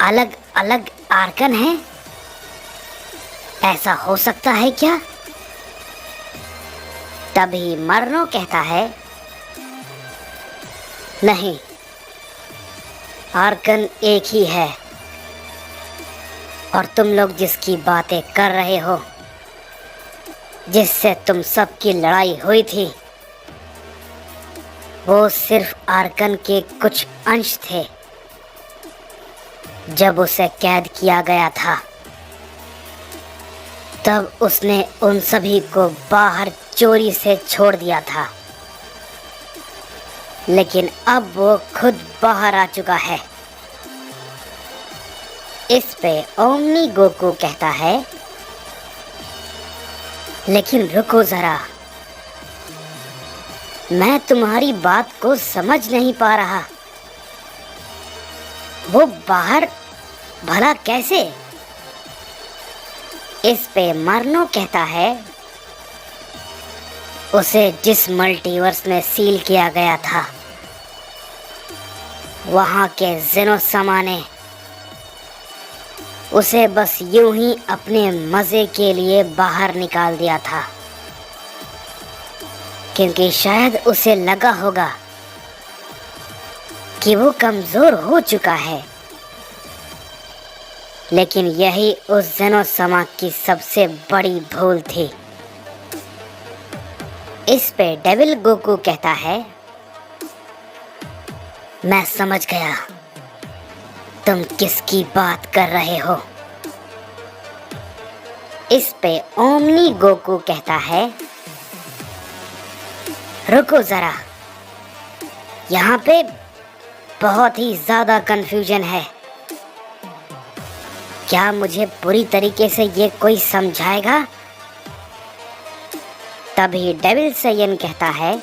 अलग अलग आर्कन हैं? ऐसा हो सकता है क्या? तभी मरनो कहता है, नहीं, आर्कन एक ही है। और तुम लोग जिसकी बातें कर रहे हो, जिससे तुम सबकी लड़ाई हुई थी, वो सिर्फ आर्कन के कुछ अंश थे। जब उसे कैद किया गया था, तब उसने उन सभी को बाहर चोरी से छोड़ दिया था, लेकिन अब वो खुद बाहर आ चुका है। इस पे ओमनी गोकू कहता है, लेकिन रुको जरा, मैं तुम्हारी बात को समझ नहीं पा रहा। वो बाहर भला कैसे? इस पे मरनो कहता है, उसे जिस मल्टीवर्स में सील किया गया था, वहां के ज़ेनोसमा ने उसे बस यूं ही अपने मजे के लिए बाहर निकाल दिया था, क्योंकि शायद उसे लगा होगा कि वो कमजोर हो चुका है। लेकिन यही उस ज़ेनोसमा की सबसे बड़ी भूल थी। इस पे डेविल गोकू कहता है, मैं समझ गया तुम किसकी बात कर रहे हो। इस पे ओमनी गोकू कहता है, रुको जरा, यहाँ पे बहुत ही ज्यादा कंफ्यूजन है। क्या मुझे पूरी तरीके से ये कोई समझाएगा? तभी डेविल सैयन कहता है,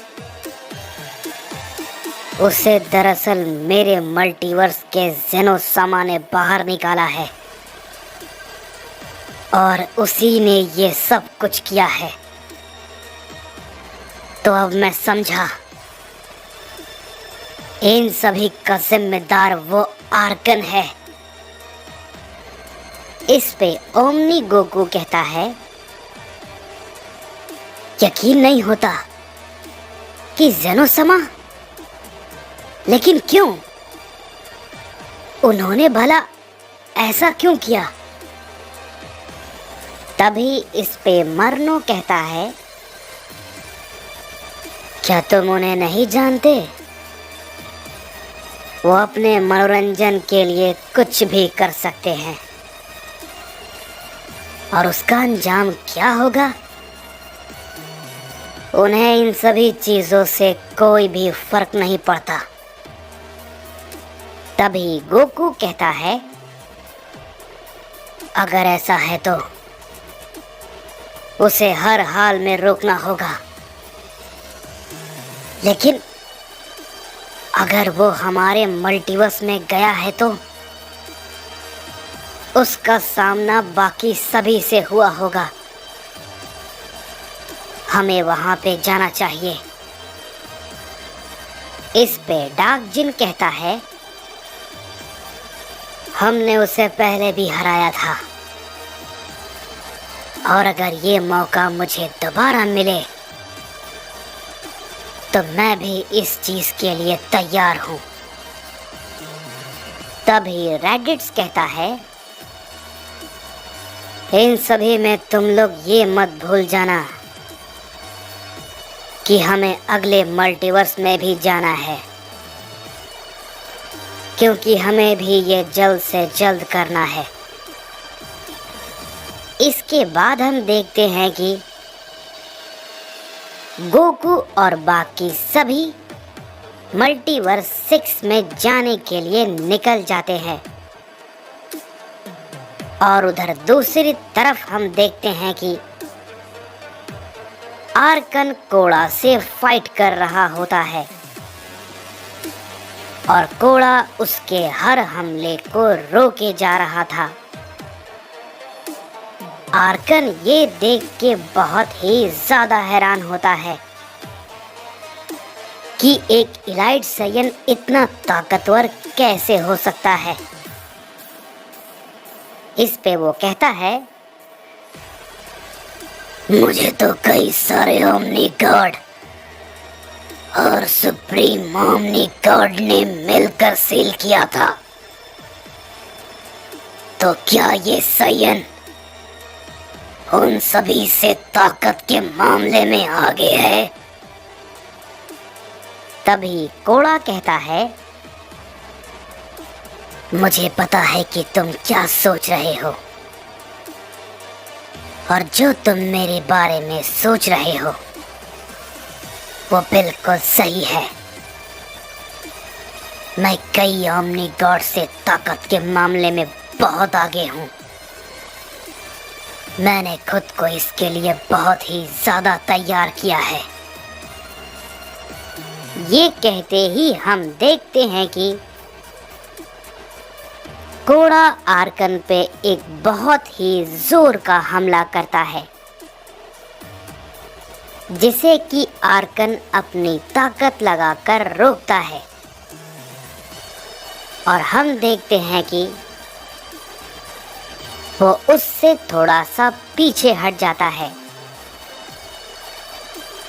उसे दरअसल मेरे मल्टीवर्स के ज़ेनोसमा ने बाहर निकाला है, और उसी ने ये सब कुछ किया है। तो अब मैं समझा, इन सभी का जिम्मेदार वो आर्कन है। इस पे ओमनी गोकू कहता है, यकीन नहीं होता कि ज़ेनोसमा, लेकिन क्यों? उन्होंने भला ऐसा क्यों किया? तभी इस पे मरनो कहता है, क्या तुम उन्हें नहीं जानते? वो अपने मनोरंजन के लिए कुछ भी कर सकते हैं, और उसका अंजाम क्या होगा? उन्हें इन सभी चीजों से कोई भी फर्क नहीं पड़ता। तभी गोकू कहता है, अगर ऐसा है तो उसे हर हाल में रोकना होगा। लेकिन अगर वो हमारे मल्टीवर्स में गया है तो उसका सामना बाकी सभी से हुआ होगा। हमें वहां पे जाना चाहिए। इस पे डार्क जिन कहता है, हमने उसे पहले भी हराया था, और अगर ये मौका मुझे दोबारा मिले तो मैं भी इस चीज के लिए तैयार हूं। तभी रेडिट्स कहता है, इन सभी में तुम लोग ये मत भूल जाना कि हमें अगले मल्टीवर्स में भी जाना है, क्योंकि हमें भी ये जल्द से जल्द करना है। इसके बाद हम देखते हैं कि गोकू और बाकी सभी मल्टीवर्स 6 में जाने के लिए निकल जाते हैं, और उधर दूसरी तरफ हम देखते हैं कि आर्कन कोड़ा से फाइट कर रहा होता है, और कोड़ा उसके हर हमले को रोके जा रहा था। आर्कन ये देख के बहुत ही ज्यादा हैरान होता है कि एक इलाइट सैयन इतना ताकतवर कैसे हो सकता है। इस पे वो कहता है, मुझे तो कई सारे ओमनी गॉड और सुप्रीम ओमनी गॉड ने मिलकर सील किया था, तो क्या ये सायन उन सभी से ताकत के मामले में आगे है? तभी कोड़ा कहता है, मुझे पता है कि तुम क्या सोच रहे हो, और जो तुम मेरे बारे में सोच रहे हो वो बिल्कुल सही है। मैं कई ओमनी गॉड से ताकत के मामले में बहुत आगे हूँ। मैंने खुद को इसके लिए बहुत ही ज्यादा तैयार किया है। ये कहते ही हम देखते हैं कि कोड़ा आर्कन पे एक बहुत ही जोर का हमला करता है, जिसे कि आर्कन अपनी ताकत लगाकर रोकता है। और हम देखते हैं कि वो उससे थोड़ा सा पीछे हट जाता है।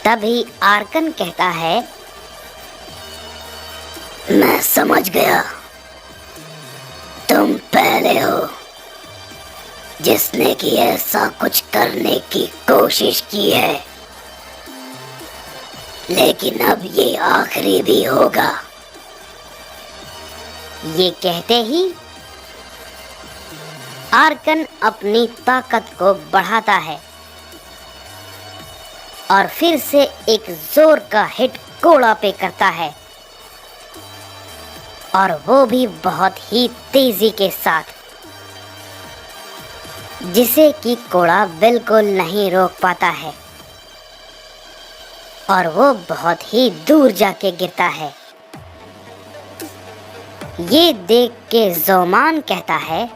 तभी आर्कन कहता है, मैं समझ गया, तुम पहले हो जिसने कि ऐसा कुछ करने की कोशिश की है, लेकिन अब ये आखिरी भी होगा। ये कहते ही आर्कन अपनी ताकत को बढ़ाता है और फिर से एक जोर का हिट कोड़ा पे करता है, और वो भी बहुत ही तेजी के साथ, जिसे कि कोड़ा बिल्कुल नहीं रोक पाता है और वो बहुत ही दूर जाके गिरता है। ये देख के जोमान कहता है,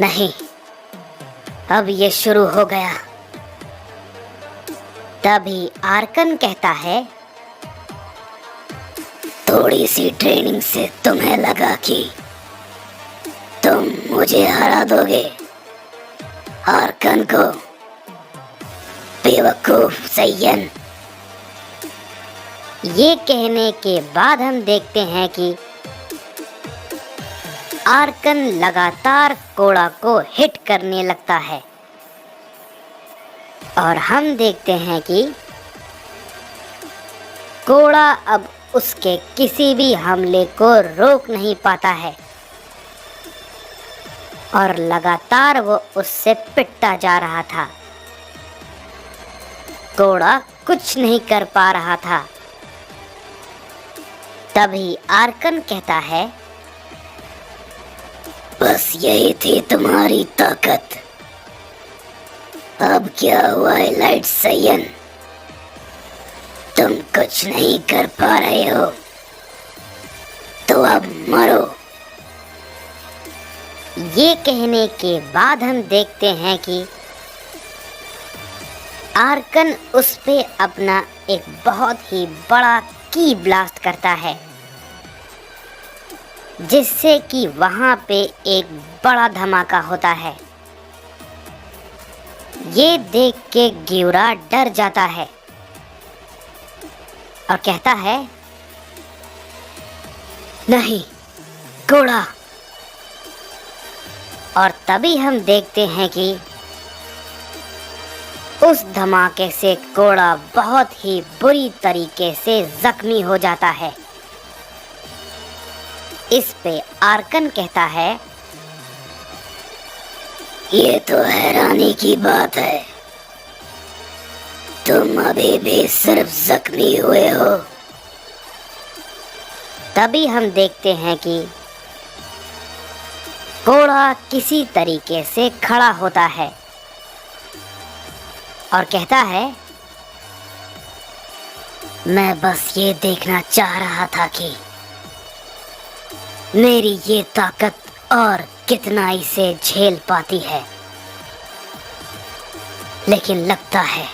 नहीं, अब ये शुरू हो गया। तभी आर्कन कहता है, थोड़ी सी ट्रेनिंग से तुम्हें लगा कि तुम मुझे हरा दोगे। आर्कन को बेवकूफ सायन। ये कहने के बाद हम देखते हैं कि आर्कन लगातार कोड़ा को हिट करने लगता है, और हम देखते हैं कि कोड़ा अब उसके किसी भी हमले को रोक नहीं पाता है और लगातार वो उससे पिटता जा रहा था। कोड़ा कुछ नहीं कर पा रहा था। तभी आर्कन कहता है, बस यही थी तुम्हारी ताकत। अब क्या हुआ एलाइट सायन? तुम कुछ नहीं कर पा रहे हो, तो अब मरो। ये कहने के बाद हम देखते हैं कि आर्कन उस पे अपना एक बहुत ही बड़ा की ब्लास्ट करता है, जिससे कि वहां पे एक बड़ा धमाका होता है। ये देख के ग्यूरा डर जाता है और कहता है, नहीं कोड़ा। और तभी हम देखते हैं कि उस धमाके से कोड़ा बहुत ही बुरी तरीके से जख्मी हो जाता है। इस पे आर्कन कहता है, ये तो हैरानी की बात है, तुम अभी भी सिर्फ जख्मी हुए हो। तभी हम देखते हैं कि कोड़ा किसी तरीके से खड़ा होता है और कहता है, मैं बस ये देखना चाह रहा था कि मेरी ये ताकत और कितना इसे झेल पाती है, लेकिन लगता है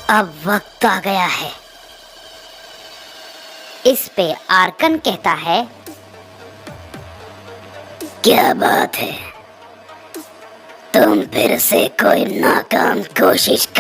अब वक्त आ गया है। इस पे आर्कन कहता है, क्या बात है, तुम फिर से कोई नाकाम कोशिश कर